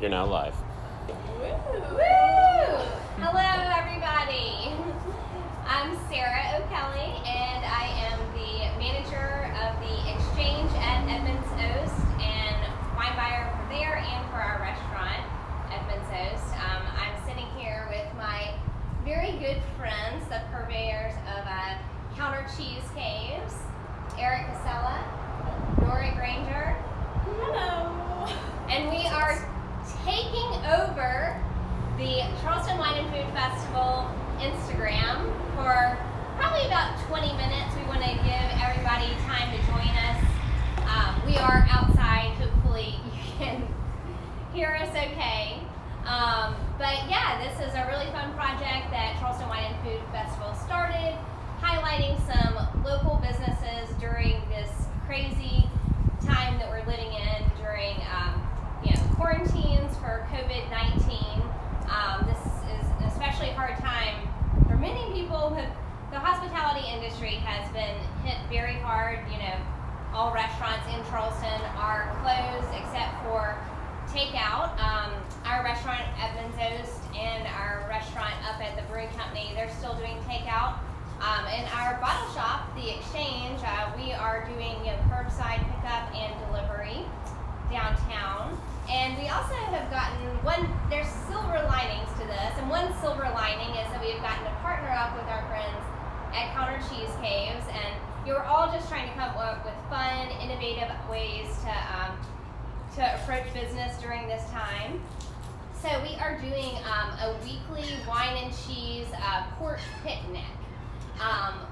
You're now live. Woo! Hello, everybody. I'm Sarah O'Kelly, and I am the manager of the Exchange at Edmonds Oast and wine buyer for there and for our restaurant, Edmonds Oast. I'm sitting here with my very good friends, the purveyors of Counter Cheese Caves, Eric Casella, Nora Granger. Hello. And we are taking over the Charleston Wine and Food Festival Instagram for probably about 20 minutes. We want to give everybody time to join us. We are outside. Hopefully you can hear us okay. But yeah, this is a really fun project that Charleston Wine and Food Festival started, highlighting some local businesses during this crazy time that we're living in during quarantines for COVID-19. This is an especially hard time for many people. The hospitality industry has been hit very hard. All restaurants in Charleston are closed except for takeout. Our restaurant at Edmonds Oast and our restaurant up at the Brewery Company, they're still doing takeout. In our bottle shop, the Exchange, we are doing curbside pickup and delivery downtown. And we also have gotten there's silver linings to this, and one silver lining is that we have gotten to partner up with our friends at Counter Cheese Caves, and we're all just trying to come up with fun, innovative ways to approach business during this time. So we are doing a weekly wine and cheese porch picnic.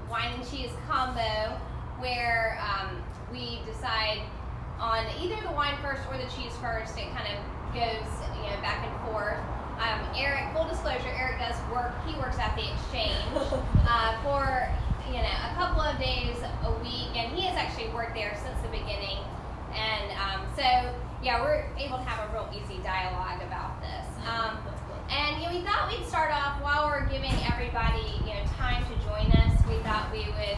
Wine and cheese combo where we decide on either the wine first or the cheese first. It kind of goes back and forth. Eric, full disclosure, Eric does work. He works at the Exchange for a couple of days a week, and he has actually worked there since the beginning. And so we're able to have a real easy dialogue about this. And we thought we'd start off while we're giving everybody time to join us. We thought we would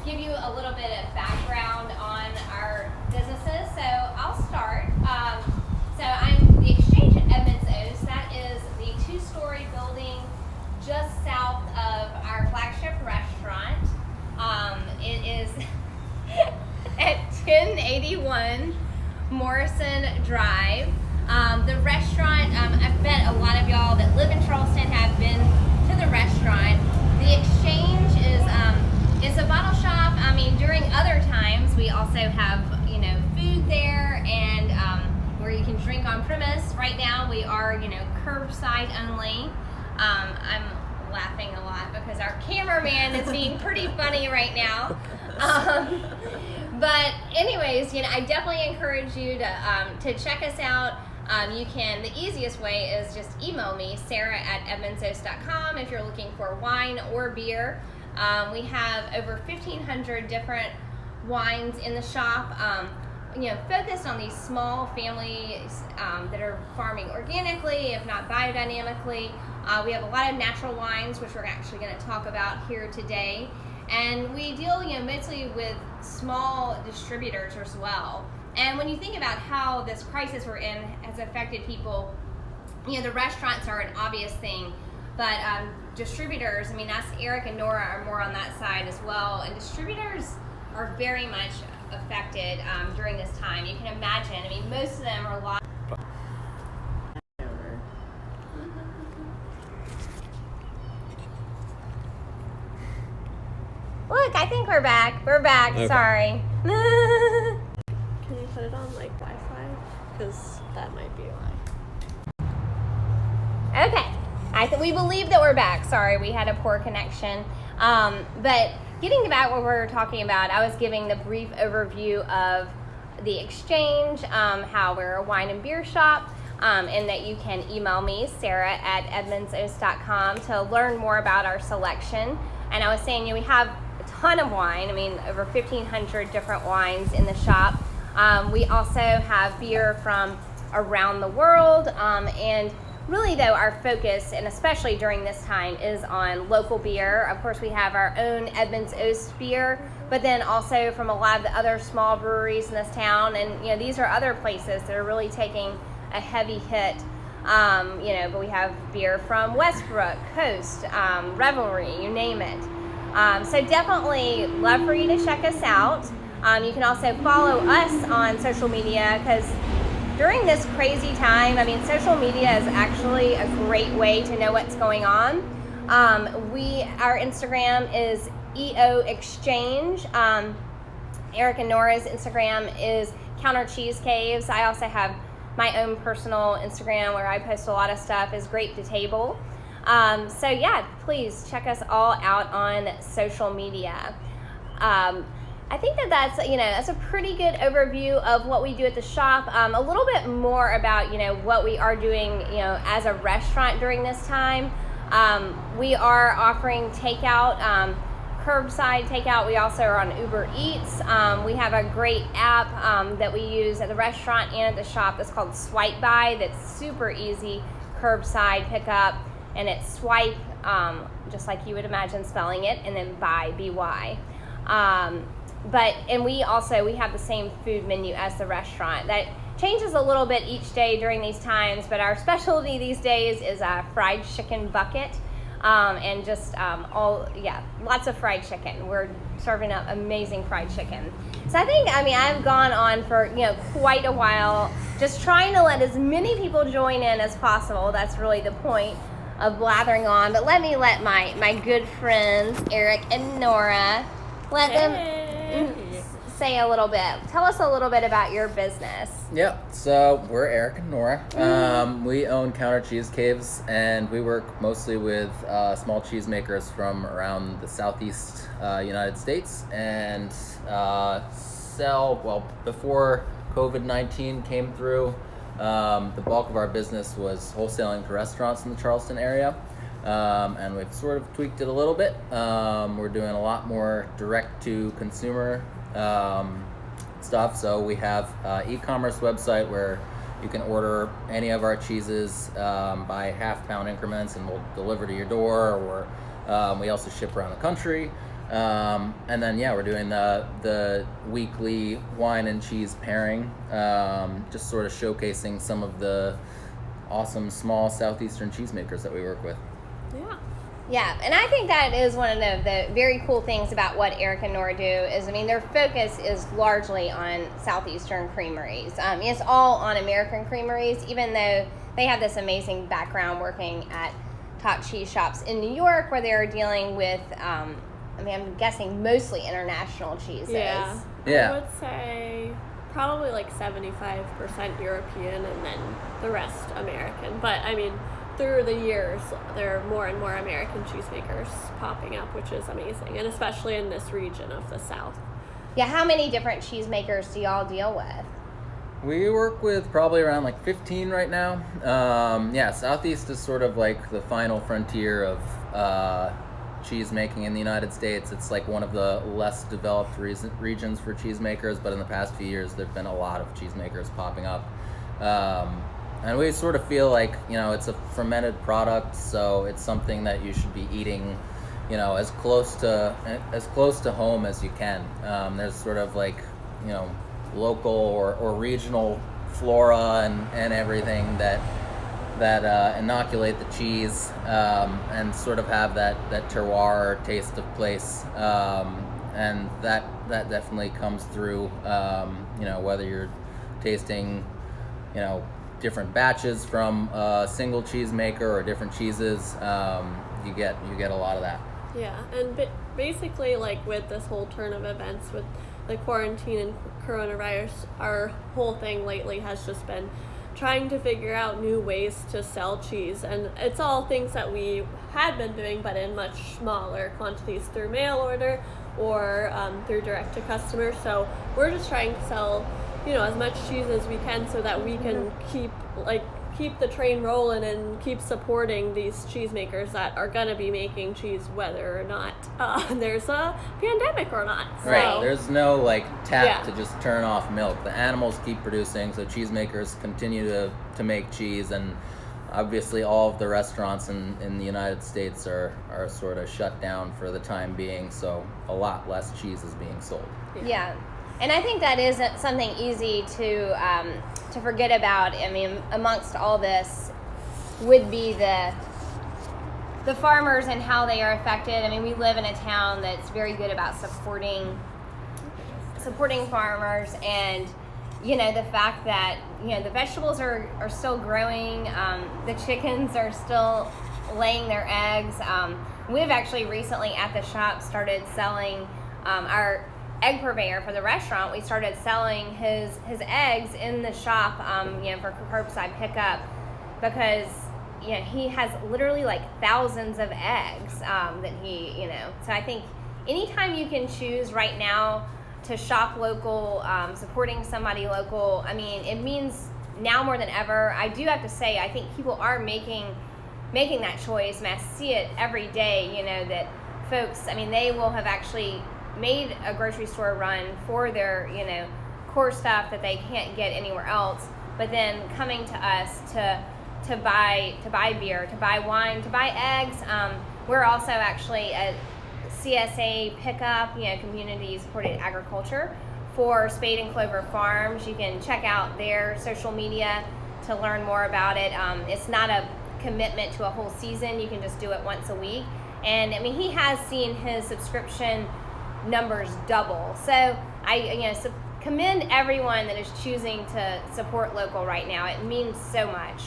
give you a little bit of background on our businesses. So I'll start. So I'm the Exchange at Edmonds Oast. That is the 2-story building just south of our flagship restaurant. It is at 1081 Morrison Drive. The restaurant, I bet a lot of y'all that live in Charleston have been to the restaurant. The Exchange is a bottle shop. I mean, during other times, we also have, food there and where you can drink on premise. Right now, we are, curbside only. I'm laughing a lot because our cameraman is being pretty funny right now. But anyways, I definitely encourage you to check us out. The easiest way is just email me, sarah@edmondsoast.com, if you're looking for wine or beer. We have over 1,500 different wines in the shop, focused on these small families that are farming organically, if not biodynamically. We have a lot of natural wines, which we're actually going to talk about here today. And we deal, mostly with small distributors as well. And when you think about how this crisis we're in has affected people, the restaurants are an obvious thing, but distributors, us, Eric and Nora, are more on that side as well. And distributors are very much affected during this time. You can imagine, most of them are lost. Look, I think we're back. We're back. Okay. Sorry. Can you put it on Wi-Fi? Because that might be why. Okay. We believe that we're back. Sorry, we had a poor connection. But getting back what we're talking about, I was giving the brief overview of the Exchange, how we're a wine and beer shop, and that you can email me, sarah@edmondsoast.com, to learn more about our selection. And I was saying, we have a ton of wine. Over 1,500 different wines in the shop. We also have beer from around the world, and really though our focus, and especially during this time, is on local beer. Of course, we have our own Edmonds Oast beer, but then also from a lot of the other small breweries in this town. And these are other places that are really taking a heavy hit. But we have beer from Westbrook, Coast, Revelry, you name it. So definitely love for you to check us out. You can also follow us on social media, because during this crazy time, social media is actually a great way to know what's going on. Our Instagram is EO Exchange. Eric and Nora's Instagram is Counter Cheese Caves. I also have my own personal Instagram where I post a lot of stuff, is Grape to Table. So yeah, please check us all out on social media. I think that's a pretty good overview of what we do at the shop. A little bit more about, what we are doing, as a restaurant during this time. We are offering takeout, curbside takeout. We also are on Uber Eats. We have a great app that we use at the restaurant and at the shop that's called Swipe By, that's super easy curbside pickup, and it's swipe, just like you would imagine spelling it, and then buy, B-Y. We have the same food menu as the restaurant. That changes a little bit each day during these times, but our specialty these days is a fried chicken bucket, and just lots of fried chicken. We're serving up amazing fried chicken. So I think, I've gone on for, quite a while, just trying to let as many people join in as possible. That's really the point of blathering on. But let my good friends, Eric and Nora, let them say a little bit. Tell us a little bit about your business. Yep. So we're Eric and Nora. We own Counter Cheese Caves, and we work mostly with small cheesemakers from around the southeast United States, and before COVID-19 came through, the bulk of our business was wholesaling to restaurants in the Charleston area. And we've sort of tweaked it a little bit. We're doing a lot more direct-to-consumer stuff. So we have e-commerce website where you can order any of our cheeses by half-pound increments, and we'll deliver to your door. Or we also ship around the country. And then we're doing the weekly wine and cheese pairing, just sort of showcasing some of the awesome small southeastern cheesemakers that we work with. Yeah, and I think that is one of the very cool things about what Eric and Nora do is, their focus is largely on southeastern creameries. It's all on American creameries, even though they have this amazing background working at top cheese shops in New York, where they're dealing with, I'm guessing mostly international cheeses. Yeah. I would say probably like 75% European and then the rest American. But through the years, there are more and more American cheesemakers popping up, which is amazing, and especially in this region of the South. Yeah, how many different cheesemakers do y'all deal with? We work with probably around 15 right now. Southeast is sort of like the final frontier of cheese making in the United States. It's like one of the less developed regions for cheesemakers, but in the past few years, there've been a lot of cheesemakers popping up. And we sort of feel like, it's a fermented product, so it's something that you should be eating, as close to home as you can. There's sort of local or regional flora and everything that inoculate the cheese, and sort of have that terroir taste of place, and that definitely comes through, whether you're tasting, different batches from a single cheesemaker or different cheeses, you get a lot of that. Yeah, and basically, with this whole turn of events with the quarantine and coronavirus, our whole thing lately has just been trying to figure out new ways to sell cheese, and it's all things that we had been doing, but in much smaller quantities through mail order or through direct to customer. So we're just trying to sell as much cheese as we can, so that we can keep the train rolling and keep supporting these cheesemakers that are gonna be making cheese whether or not there's a pandemic or not. So, right. There's no tap to just turn off milk. The animals keep producing, so cheesemakers continue to make cheese, and obviously all of the restaurants in the United States are sort of shut down for the time being, so a lot less cheese is being sold. Yeah. And I think that isn't something easy to forget about. I mean, amongst all this would be the farmers and how they are affected. I mean, we live in a town that's very good about supporting farmers, and the fact that the vegetables are still growing, the chickens are still laying their eggs. We've actually recently at the shop started selling our egg purveyor for the restaurant. We started selling his eggs in the shop, for curbside pickup, because he has literally like thousands of eggs that he, so I think anytime you can choose right now to shop local, supporting somebody local, I mean, it means now more than ever. I do have to say, I think people are making that choice, and I see it every day, that folks, I mean, they will have actually made a grocery store run for their, core stuff that they can't get anywhere else, but then coming to us to buy beer, to buy wine, to buy eggs. We're also actually a CSA pickup, community supported agriculture for Spade and Clover Farms. You can check out their social media to learn more about it. It's not a commitment to a whole season. You can just do it once a week. And I mean, he has seen his subscription numbers double. So I commend everyone that is choosing to support local right now. It means so much.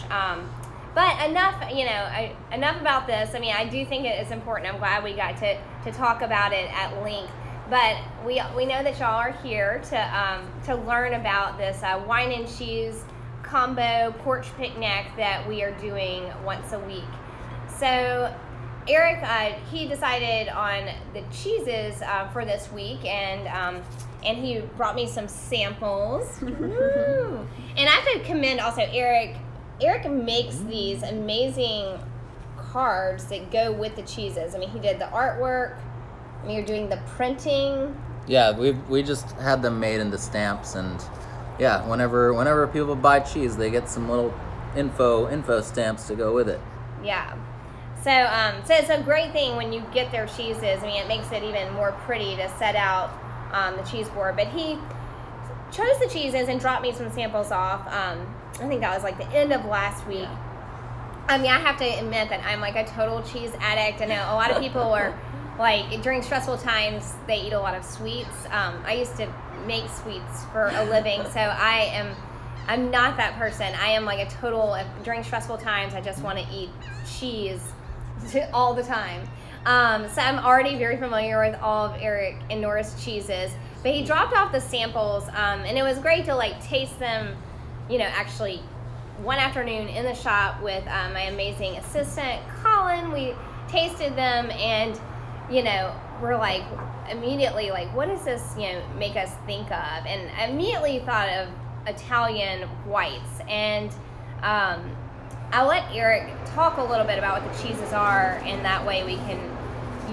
But enough about this. I mean, I do think it is important. I'm glad we got to talk about it at length. But we know that y'all are here to learn about this wine and cheese combo porch picnic that we are doing once a week. So Eric, he decided on the cheeses for this week, and he brought me some samples. And I have to commend also Eric. Eric makes these amazing cards that go with the cheeses. I mean, he did the artwork. I mean, you're doing the printing. Yeah, we just had them made into stamps, and yeah, whenever people buy cheese, they get some little info stamps to go with it. Yeah. So it's a great thing when you get their cheeses. I mean, it makes it even more pretty to set out the cheese board. But he chose the cheeses and dropped me some samples off. I think that was like the end of last week. I mean, I have to admit that I'm like a total cheese addict. I know a lot of people are like, during stressful times, they eat a lot of sweets. I used to make sweets for a living, so I'm not that person. I am like a total, during stressful times, I just want to eat cheese all the time. So I'm already very familiar with all of Eric and Nora's cheeses, but he dropped off the samples, and it was great to like taste them, actually one afternoon in the shop with my amazing assistant, Colin. We tasted them, and, we're like, immediately like, what does this, make us think of? And I immediately thought of Italian whites, and I'll let Eric talk a little bit about what the cheeses are, and that way you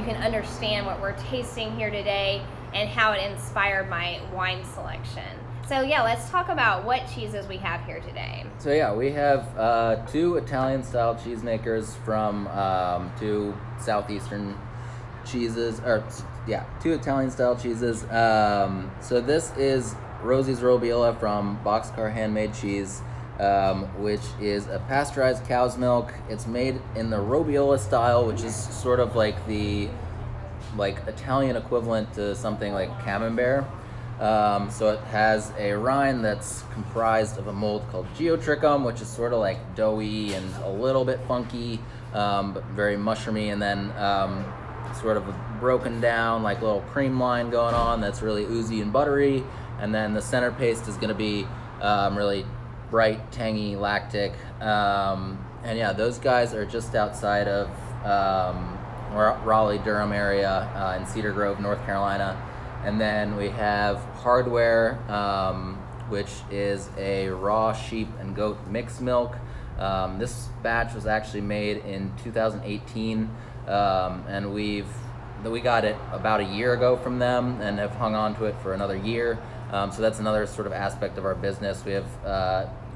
can understand what we're tasting here today and how it inspired my wine selection. So yeah, let's talk about what cheeses we have here today. So yeah, we have two Italian-style cheesemakers from two southeastern cheeses, two Italian-style cheeses. So this is Rosie's Robiola from Boxcar Handmade Cheese, which is a pasteurized cow's milk. It's made in the Robiola style, which is sort of like the Italian equivalent to something like Camembert. So it has a rind that's comprised of a mold called Geotrichum, which is sort of like doughy and a little bit funky, but very mushroomy, and then sort of a broken down like little cream line going on that's really oozy and buttery, and then the center paste is going to be really bright, tangy, lactic, and yeah, those guys are just outside of Raleigh-Durham area in Cedar Grove, North Carolina. And then we have Hardware, which is a raw sheep and goat mixed milk. This batch was actually made in 2018, and we got it about a year ago from them and have hung on to it for another year. So that's another sort of aspect of our business. We have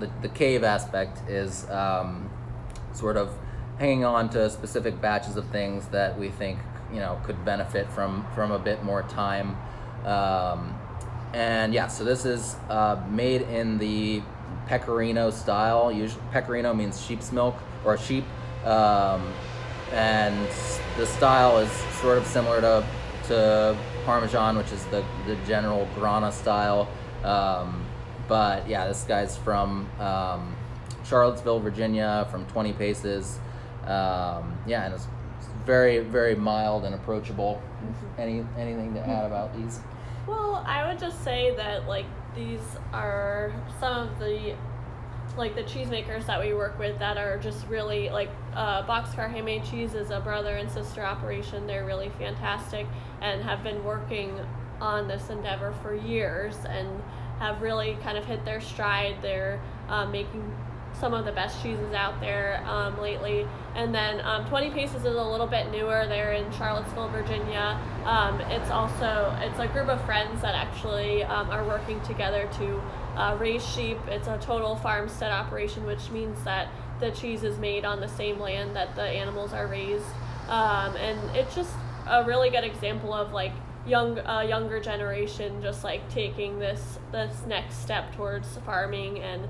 the cave aspect is sort of hanging on to specific batches of things that we think could benefit from a bit more time. And yeah, so this is made in the Pecorino style. Usually, Pecorino means sheep's milk or sheep, and the style is sort of similar to Parmesan, which is the general Grana style. But yeah, this guy's from Charlottesville, Virginia, from 20 Paces. Yeah, and it's very, very mild and approachable. Anything to add about these? Well, I would just say that like these are some of the cheesemakers that we work with that are just really like Boxcar Handmade Cheese is a brother and sister operation. They're really fantastic and have been working on this endeavor for years and have really kind of hit their stride. They're making some of the best cheeses out there lately. And then 20 Paces is a little bit newer. They're in Charlottesville, Virginia. It's a group of friends that actually are working together to raise sheep. It's a total farmstead operation, which means that the cheese is made on the same land that the animals are raised. And it's just a really good example of like younger generation just like taking this next step towards farming and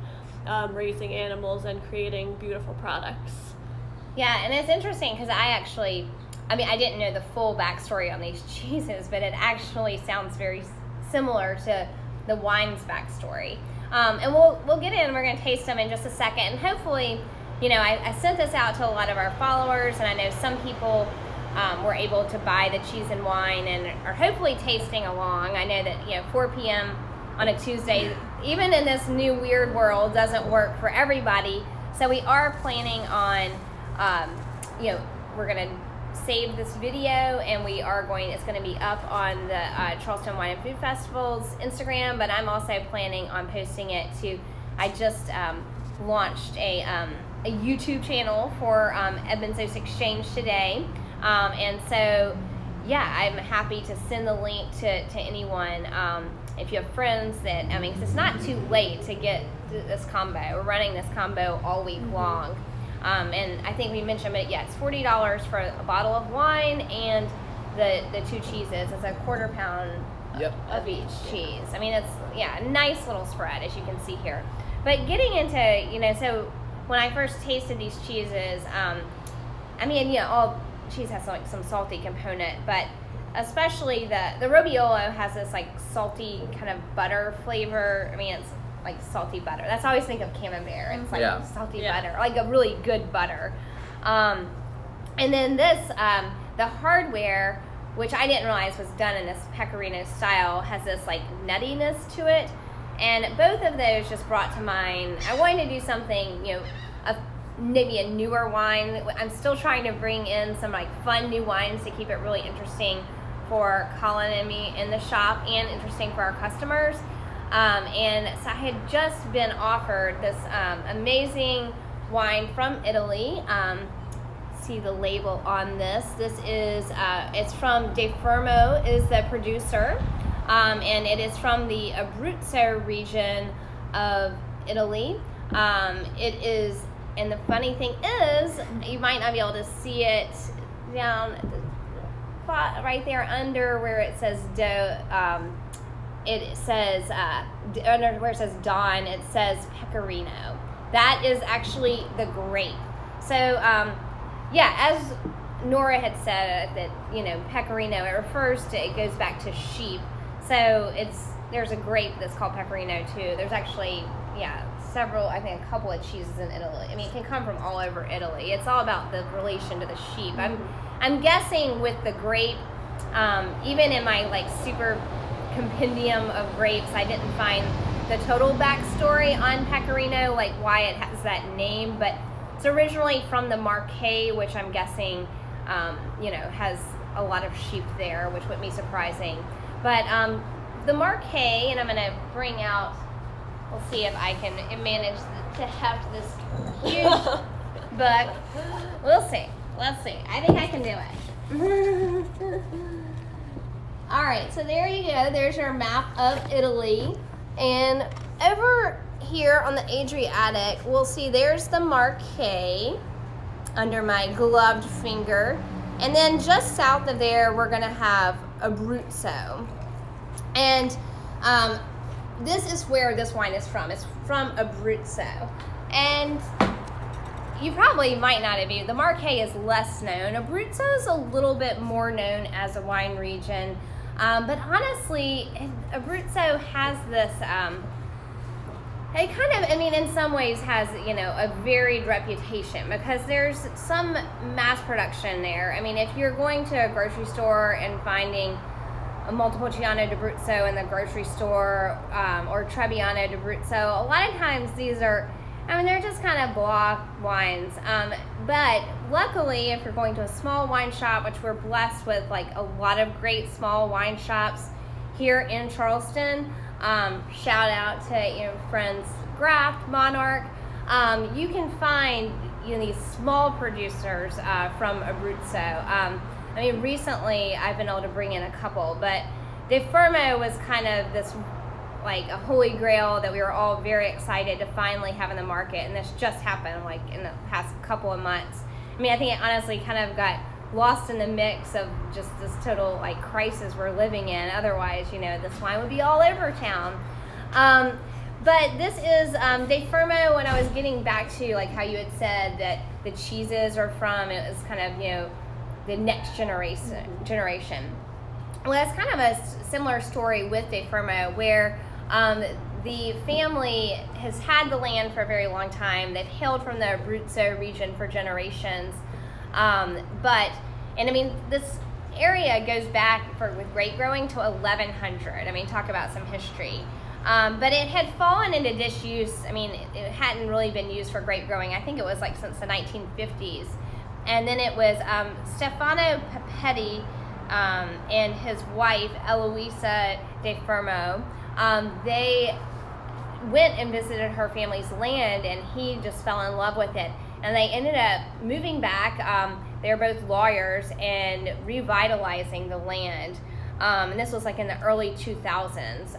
raising animals and creating beautiful products. Yeah, and it's interesting because I didn't know the full backstory on these cheeses, but it actually sounds very similar to the wine's backstory. And we'll get in. We're going to taste them in just a second, and hopefully, I sent this out to a lot of our followers, and I know some people were able to buy the cheese and wine and are hopefully tasting along. I know that 4 p.m. on a Tuesday, even in this new weird world, doesn't work for everybody. So we are planning on, we're going to save this video, and it's going to be up on the Charleston Wine and Food Festival's Instagram, but I'm also planning on posting it I just launched a YouTube channel for Edmonds Oaks Exchange today. And so, yeah, I'm happy to send the link to anyone. If you have friends that, because it's not too late to get this combo. We're running this combo all week long. And I think we mentioned, but yeah, it's $40 for a bottle of wine and the 2 cheeses. It's a quarter pound of each cheese. It's, a nice little spread, as you can see here. But getting into, so when I first tasted these cheeses, all cheese has like some salty component, but especially the robiola has this like salty kind of butter flavor. It's like salty butter. That's how I always think of Camembert. It's like salty butter, like a really good butter. And then this, the hardware, which I didn't realize was done in this Pecorino style, has this like nuttiness to it. And both of those just brought to mind, I wanted to do something, maybe a newer wine. I'm still trying to bring in some like fun new wines to keep it really interesting for Colin and me in the shop and interesting for our customers. And so I had just been offered this amazing wine from Italy. See the label on this. This is, it's from Fermo is the producer. And it is from the Abruzzo region of Italy. It is, and the funny thing is, you might not be able to see it down at the spot right there under where it says it says under where it says Dawn, it says Pecorino. That is actually the grape. So as Nora had said, that Pecorino, it goes back to sheep. So there's a grape that's called Pecorino too. There's actually several, I think a couple of cheeses in Italy. It can come from all over Italy. It's all about the relation to the sheep. I'm guessing with the grape, even in my like super compendium of grapes, I didn't find the total backstory on Pecorino, like why it has that name, but it's originally from the Marche, which I'm guessing, has a lot of sheep there, which wouldn't be surprising. But the Marche, and I'm going to bring out, we'll see if I can manage to have this huge book. We'll see. Let's see. I think I can do it. All right, so there you go. There's your map of Italy. And over here on the Adriatic, we'll see there's the Marche under my gloved finger. And then just south of there, we're going to have Abruzzo. And This is where this wine is from. It's from Abruzzo. And you probably might not have used, the Marche is less known. Abruzzo is a little bit more known as a wine region. But honestly, Abruzzo has this, it kind of, I mean, in some ways has, a varied reputation because there's some mass production there. I mean, if you're going to a grocery store and finding a Montepulciano d'Abruzzo in the grocery store, or Trebbiano d'Abruzzo, a lot of times these are, they're just kind of blah wines. But luckily, if you're going to a small wine shop, which we're blessed with like a lot of great small wine shops here in Charleston, shout out to friends Grape, Monarch, you can find these small producers from Abruzzo. Recently I've been able to bring in a couple, but De Fermo was kind of this like a holy grail that we were all very excited to finally have in the market, and this just happened like in the past couple of months. I think it honestly kind of got lost in the mix of just this total like crisis we're living in. Otherwise, this wine would be all over town. But this is De Fermo. When I was getting back to like how you had said that the cheeses are from, it was kind of the next generation. Well, that's kind of a similar story with De Fermo, where the family has had the land for a very long time. They've hailed from the Abruzzo region for generations. This area goes back with grape growing to 1100. Talk about some history. But it had fallen into disuse. It hadn't really been used for grape growing. I think it was like since the 1950s. And then it was Stefano Pepetti and his wife, Eloisa De Fermo. They went and visited her family's land, and he just fell in love with it. And they ended up moving back. They were both lawyers and revitalizing the land. And this was like in the early 2000s.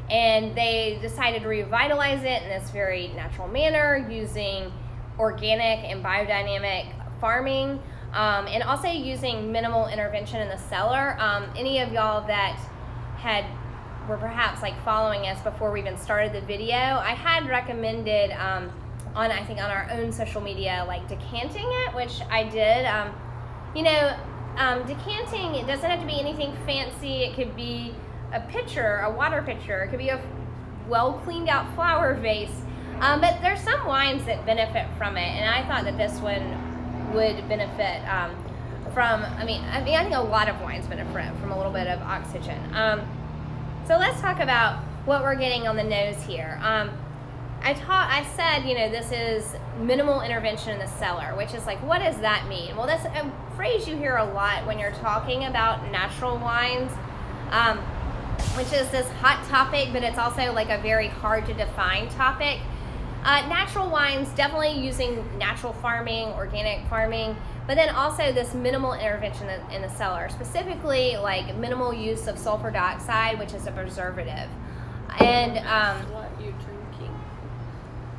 And they decided to revitalize it in this very natural manner using organic and biodynamic farming, and also using minimal intervention in the cellar. Any of y'all that were perhaps like following us before we even started the video, I had recommended on our own social media, like decanting it, which I did. Decanting, it doesn't have to be anything fancy. It could be a pitcher, a water pitcher. It could be a well cleaned out flower vase. But there's some wines that benefit from it, and I thought that this one would benefit from. I think a lot of wines benefit from a little bit of oxygen. So let's talk about what we're getting on the nose here. I said, this is minimal intervention in the cellar, which is like, what does that mean? Well, that's a phrase you hear a lot when you're talking about natural wines, which is this hot topic, but it's also like a very hard to define topic. Natural wines, definitely using natural farming, organic farming, but then also this minimal intervention in the cellar, specifically like minimal use of sulfur dioxide, which is a preservative. And what you drinking?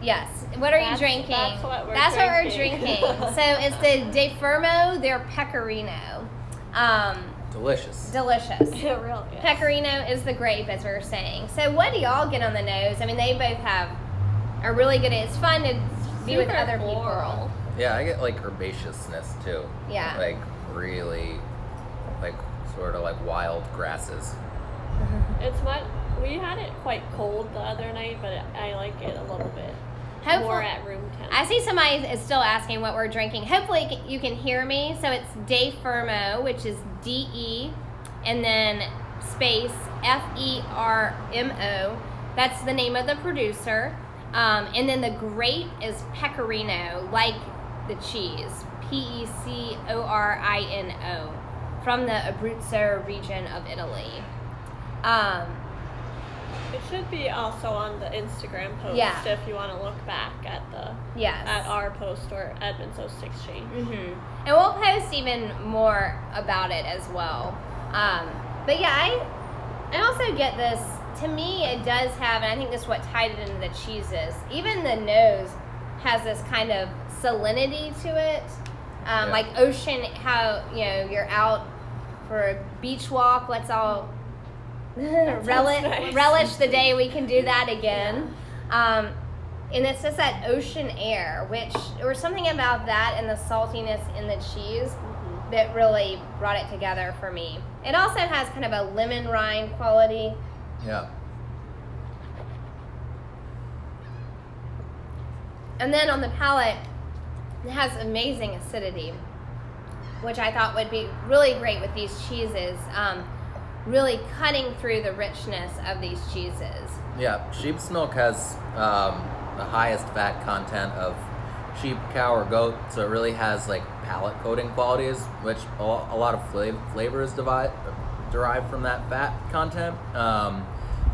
Yes. What are you drinking? That's what we're drinking. So it's the De Fermo, their Pecorino. Delicious. Delicious. It really is. Pecorino is the grape, as we were saying. So what do y'all get on the nose? They both are really good. It's fun to be with other people. Yeah, I get like herbaceousness too. Yeah. Like really, like sort of like wild grasses. We had it quite cold the other night, but I like it a little bit more at room temp. I see somebody is still asking what we're drinking. Hopefully you can hear me. So it's De Fermo, which is D-E, and then space F-E-R-M-O. That's the name of the producer. And then the grape is Pecorino, like the cheese, P-E-C-O-R-I-N-O, from the Abruzzo region of Italy. It should be also on the Instagram post if you want to look back at at our post or Edmund's Oast Exchange. Mm-hmm. And we'll post even more about it as well. But yeah, I also get this. To me, it does have, and I think this is what tied it into the cheeses. Even the nose has this kind of salinity to it, like ocean. How you're out for a beach walk. Let's all nice. relish the day we can do that again. And it's just that ocean air, which there was something about that and the saltiness in the cheese that really brought it together for me. It also has kind of a lemon rind quality. Yeah. And then on the palate, it has amazing acidity, which I thought would be really great with these cheeses, really cutting through the richness of these cheeses. Yeah, sheep's milk has the highest fat content of sheep, cow, or goat, so it really has like palate coating qualities, which a lot of flavors derive from that fat content.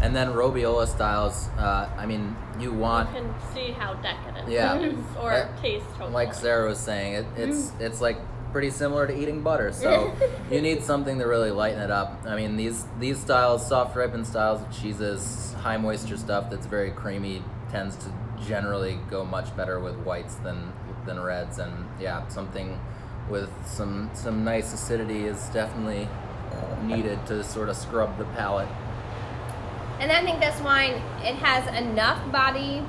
And then robiola styles, I mean, you can see how decadent Yeah. it is, or taste hopefully. like Sarah was saying, it's like pretty similar to eating butter, so you need something to really lighten it up. I mean, these styles, soft ripened styles of cheeses, high moisture stuff that's very creamy tends to generally go much better with whites than reds, and yeah, something with some nice acidity is definitely needed to sort of scrub the palate. And I think this wine, it has enough body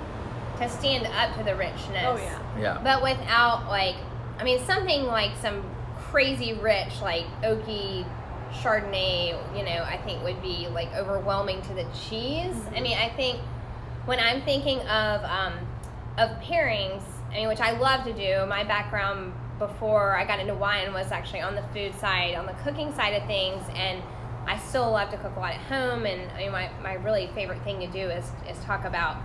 to stand up to the richness. Oh yeah. Yeah. But without something like some crazy rich, like oaky Chardonnay, I think would be like overwhelming to the cheese. I mean, I think when I'm thinking of pairings, which I love to do, my background before I got into wine was actually on the food side, on the cooking side of things, and I still love to cook a lot at home, and my really favorite thing to do is talk about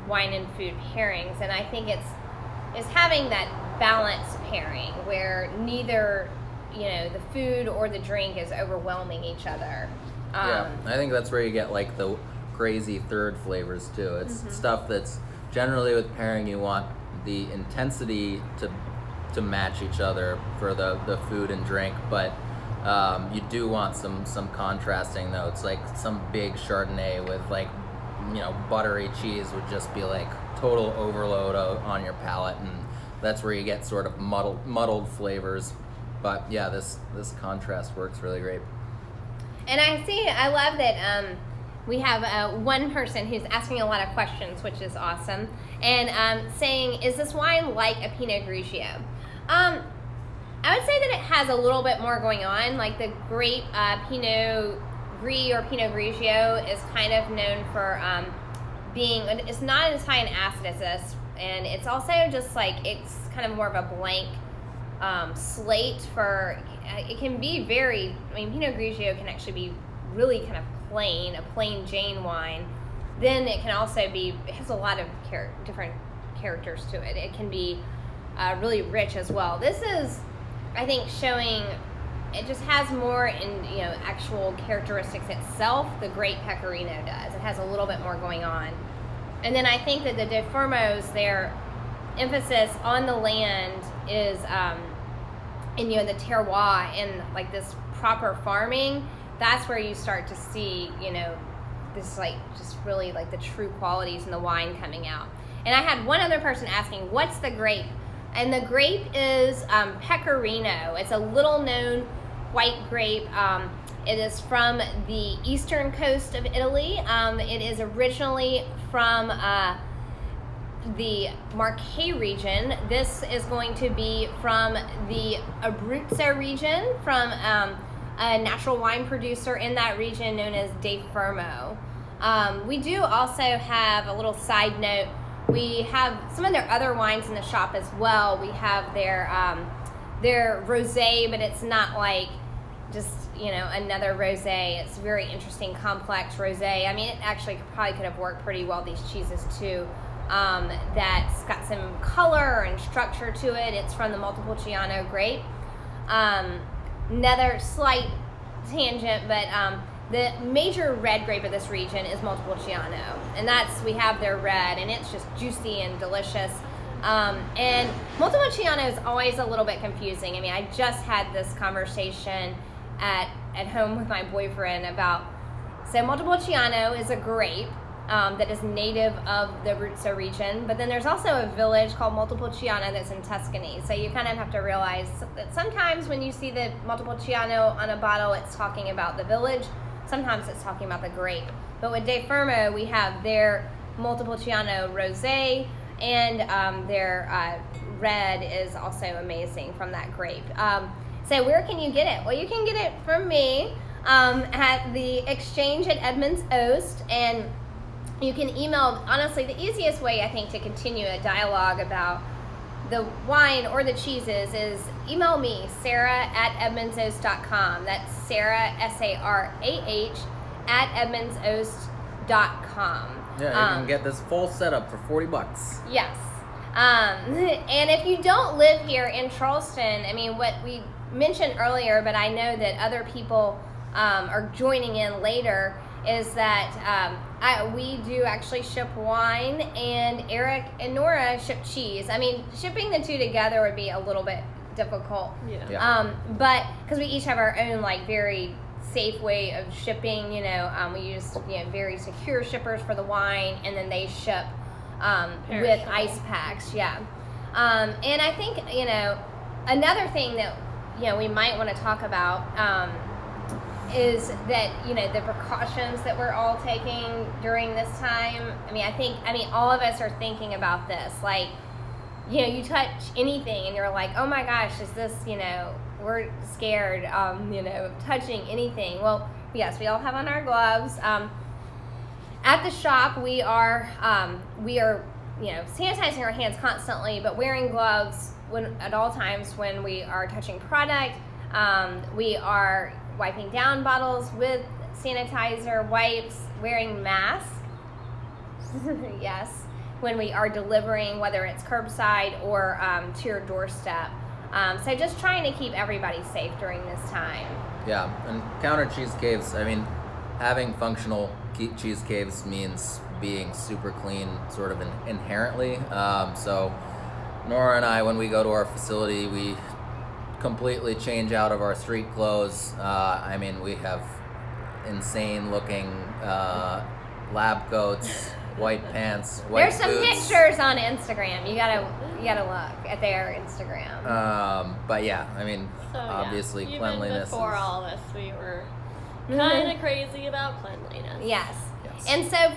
wine and food pairings, and I think it's having that balanced pairing where neither the food or the drink is overwhelming each other. Yeah, I think that's where you get like the crazy third flavors too. It's stuff that's generally with pairing you want the intensity to match each other for the food and drink, but you do want some contrasting notes, like some big Chardonnay with like buttery cheese would just be like total overload on your palate, and that's where you get sort of muddled flavors. But yeah, this contrast works really great. And I love that we have one person who's asking a lot of questions, which is awesome, and saying, is this wine like a Pinot Grigio? I would say that it has a little bit more going on. Like the Grape Pinot Gris or Pinot Grigio is kind of known for it's not as high in acid as this, and it's also just like it's kind of more of a blank slate for. It can be very. Pinot Grigio can actually be really kind of plain, a plain Jane wine. Then it can also be. It has a lot of different characters to it. It can be really rich as well. This is, I think, showing it just has more in actual characteristics itself. The Grape Pecorino does. It has a little bit more going on, and then I think that the De Fermos, their emphasis on the land is in the terroir and like this proper farming. That's where you start to see this like just really like the true qualities in the wine coming out. And I had one other person asking, what's the grape? And the grape is Pecorino. It's a little known white grape. It is from the eastern coast of Italy. It is originally from the Marche region. This is going to be from the Abruzzo region, from a natural wine producer in that region known as De Fermo. We do also have a little side note. We have some of their other wines in the shop as well. We have their rosé, but it's not like just another rosé. It's very interesting, complex rosé. It actually probably could have worked pretty well these cheeses too. That's got some color and structure to it. It's from the Montepulciano grape. Another slight tangent, but the major red grape of this region is Montepulciano, and we have their red, and it's just juicy and delicious. And Montepulciano is always a little bit confusing. I just had this conversation at home with my boyfriend about, so Montepulciano is a grape that is native of the Abruzzo region, but then there's also a village called Montepulciano that's in Tuscany. So you kind of have to realize that sometimes when you see the Montepulciano on a bottle, it's talking about the village. sometimes it's talking about the grape. But with De Fermo, we have their Montepulciano Rosé, and their red is also amazing from that grape. So where can you get it? Well, you can get it from me at the Exchange at Edmonds Oast, and you can email. Honestly, the easiest way I think to continue a dialogue about the wine or the cheeses is email me, Sarah at edmondsoast.com. That's Sarah, SARAH, at edmondsoast.com. Yeah, you can get this full setup for $40. Yes. And if you don't live here in Charleston, I mean, what we mentioned earlier, but I know that other people are joining in later, is that we do actually ship wine, and Eric and Nora ship cheese. I mean, shipping the two together would be a little bit difficult. Yeah. But because we each have our own like very safe way of shipping, we use very secure shippers for the wine, and then they ship with ice packs. Yeah. And I think another thing that we might want to talk about is that the precautions that we're all taking during this time. I mean, all of us are thinking about this. Like, you touch anything and you're like, oh my gosh, is this, we're scared, of touching anything. Well, yes, we all have on our gloves. At the shop, we are sanitizing our hands constantly, but wearing gloves at all times when we are touching product. We are wiping down bottles with sanitizer wipes, wearing masks. Yes, when we are delivering, whether it's curbside or to your doorstep. So just trying to keep everybody safe during this time. Yeah, and counter cheese caves, I mean, having functional cheese caves means being super clean sort of inherently. So Nora and I, when we go to our facility, we completely change out of our street clothes. I mean, we have insane looking lab coats, white pants, white There's some boots. pictures on Instagram. You gotta look at their Instagram. But yeah, I mean, So, obviously even cleanliness. before all this, we were kind of crazy about cleanliness. Yes. Yes. And so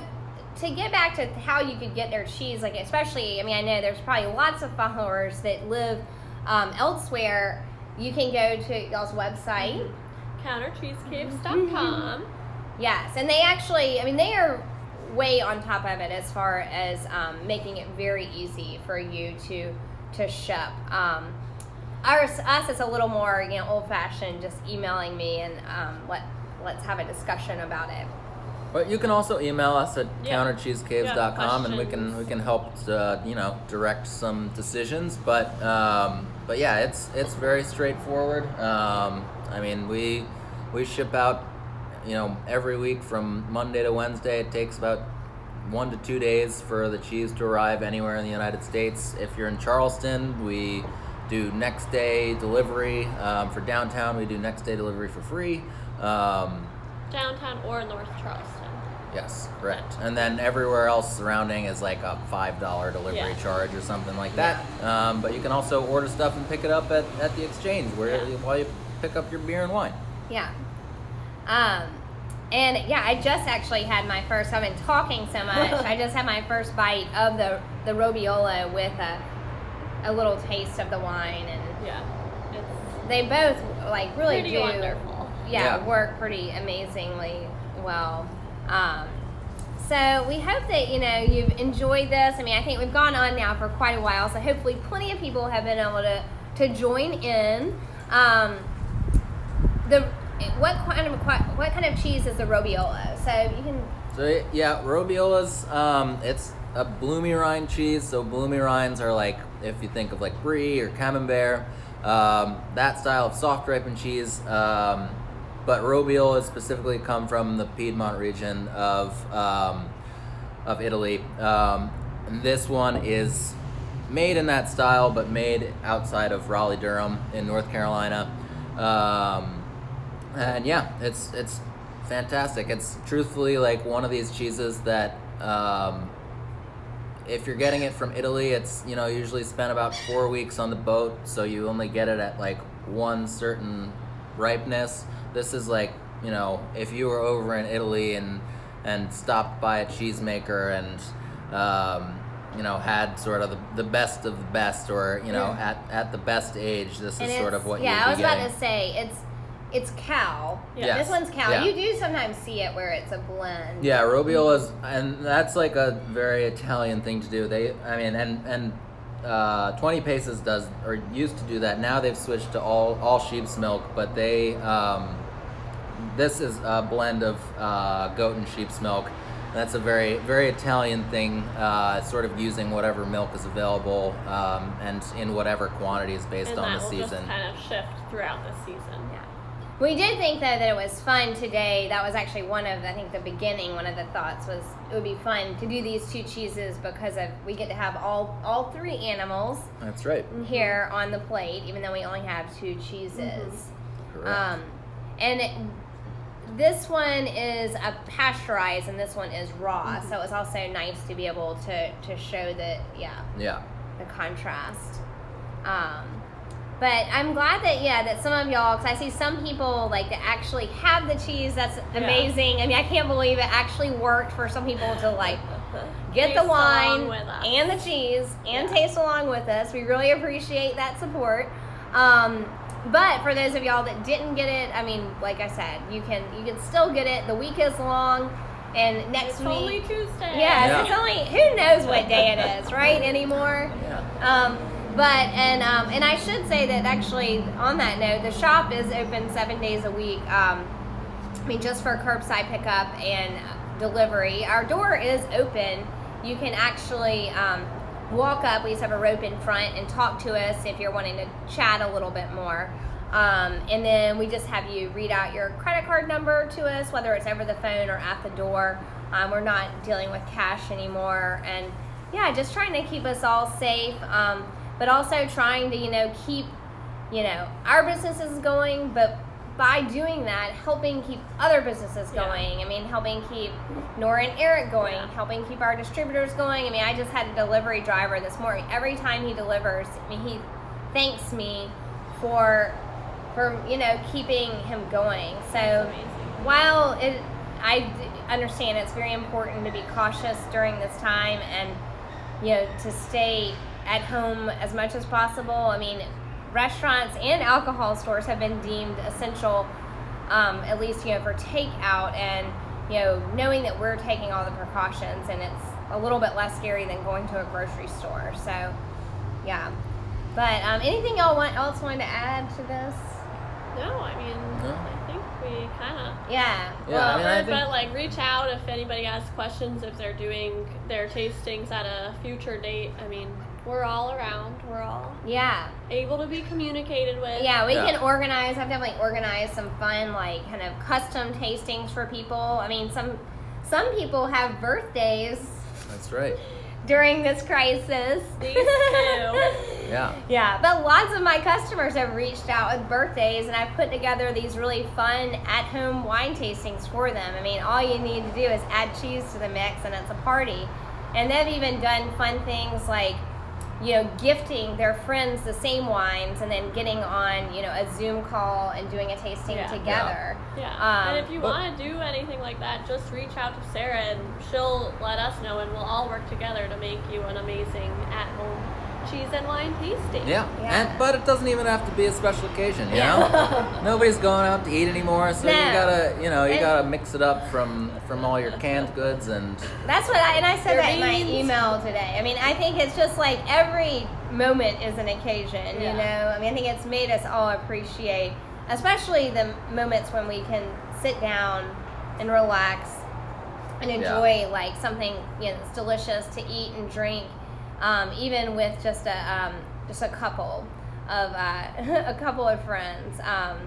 to get back to how you could get their cheese, like especially, I mean, I know there's probably lots of followers that live elsewhere. You can go to y'all's website. Countercheesecaves.com. Yes, and they actually, I mean, they are way on top of it as far as making it very easy for you to ship. Us, it's a little more, old-fashioned, just emailing me and let's have a discussion about it. But you can also email us at Yeah. countercheesecaves.com, and we questions. can help direct some decisions. But yeah, it's very straightforward. I mean, we ship out every week from Monday to Wednesday. It takes about 1 to 2 days for the cheese to arrive anywhere in the United States. If you're in Charleston, we do next day delivery. For downtown, we do next day delivery for free. Downtown or North Charleston. Yes, correct. And then everywhere else surrounding is like a $5 delivery charge or something like that. But you can also order stuff and pick it up at the exchange while you pick up your beer and wine. Yeah. And yeah, I just actually had my first, I've been talking so much, I just had my first bite of the robiola with a little taste of the wine, and Yeah. It's they both like really pretty do wonderful. Yeah. work pretty amazingly well. So we hope that you've enjoyed this. I mean, I think we've gone on now for quite a while, so hopefully plenty of people have been able to join in. What kind of cheese is the robiola? So you can. So yeah, robiola's it's a bloomy rind cheese. So bloomy rinds are like, if you think of like brie or camembert, that style of soft ripened cheese. But robiolas specifically come from the Piedmont region of Italy. And this one is made in that style, but made outside of Raleigh-Durham in North Carolina. And yeah, it's fantastic. It's truthfully like one of these cheeses that if you're getting it from Italy, it's usually spent about 4 weeks on the boat, so you only get it at like one certain ripeness. This is like if you were over in Italy and stopped by a cheesemaker and had sort of the best of the best, or at the best age, this And is sort of what yeah, you'd I was be about getting. to say it's cow. Yes. This one's cow. Yeah. You do sometimes see it where it's a blend. Yeah, robiola's, and that's like a very Italian thing to do. 20 Paces does, or used to do that. Now they've switched to all sheep's milk, but this is a blend of goat and sheep's milk. That's a very, very Italian thing, sort of using whatever milk is available, and in whatever quantities based on the season. And that will just kind of shift throughout the season. Yeah. We did think, though, that it was fun today. That was actually one of the thoughts was it would be fun to do these two cheeses because we get to have all three animals That's right. here on the plate, even though we only have two cheeses. Correct. This one is a pasteurized and this one is raw, so it was also nice to be able to show the contrast. But I'm glad that some of y'all, because I see some people like to actually have the cheese. That's amazing. I mean, I can't believe it actually worked for some people to like get the wine and the cheese and taste along with us. We really appreciate that support. But for those of y'all that didn't get it, I mean, like I said, you can still get it. The week is long, and next week. It's only Tuesday. Yes, it's only, who knows what day it is, right, anymore? Yeah. And I should say that actually, on that note, the shop is open 7 days a week. Just for curbside pickup and delivery. Our door is open. You can actually walk up. We just have a rope in front and talk to us if you're wanting to chat a little bit more. And then we just have you read out your credit card number to us, whether it's over the phone or at the door. We're not dealing with cash anymore. And yeah, just trying to keep us all safe, but also trying to, keep, our businesses going, but by doing that, helping keep other businesses going. I mean, helping keep Nora and Eric going, helping keep our distributors going. I mean, I just had a delivery driver this morning. Every time he delivers, he thanks me for keeping him going. So while I understand it's very important to be cautious during this time and, to stay at home as much as possible. I mean, restaurants and alcohol stores have been deemed essential, at least, for takeout, and, knowing that we're taking all the precautions, and it's a little bit less scary than going to a grocery store. So, yeah. But anything y'all else wanted to add to this? No, I think we kind of. Yeah. But reach out if anybody has questions, if they're doing their tastings at a future date. I mean, we're all around. We're all able to be communicated with. Yeah, we can organize. I've definitely organized some fun, kind of custom tastings for people. I mean, some people have birthdays. That's right. During this crisis. These two. Yeah, but lots of my customers have reached out with birthdays, and I've put together these really fun at-home wine tastings for them. I mean, all you need to do is add cheese to the mix, and it's a party. And they've even done fun things like, gifting their friends the same wines and then getting on, a Zoom call and doing a tasting together. Yeah. And if you want to do anything like that, just reach out to Sarah and she'll let us know, and we'll all work together to make you an amazing at-home cheese and wine tasting. But it doesn't even have to be a special occasion, Nobody's going out to eat anymore, so you gotta mix it up from all your canned goods, and that's what I said that in my email today. I mean, I think it's just like every moment is an occasion, I mean, I think it's made us all appreciate, especially the moments when we can sit down and relax and enjoy something that's delicious to eat and drink. Even with just a couple of friends. I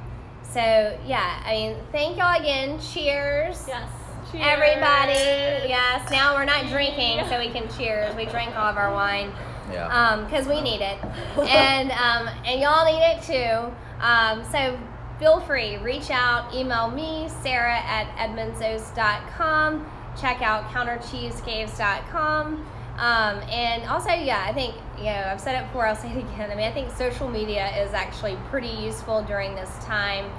mean, thank y'all again. Cheers. Yes. Cheers. Everybody. Yes. Now we're not drinking, so we can cheers. We drank all of our wine. Because we need it, and y'all need it too. So feel free, reach out, email me, Sarah at edmondsos.com. Check out countercheesecaves.com. And also, I think, I've said it before, I'll say it again. I mean, I think social media is actually pretty useful during this time.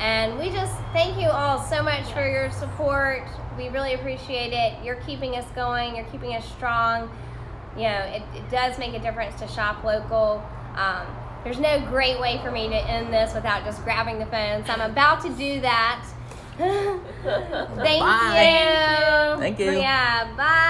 And we just thank you all so much for your support. We really appreciate it. You're keeping us going. You're keeping us strong. You know, it does make a difference to shop local. There's no great way for me to end this without just grabbing the phone. So I'm about to do that. Thank Bye. you. Thank you. Yeah, bye.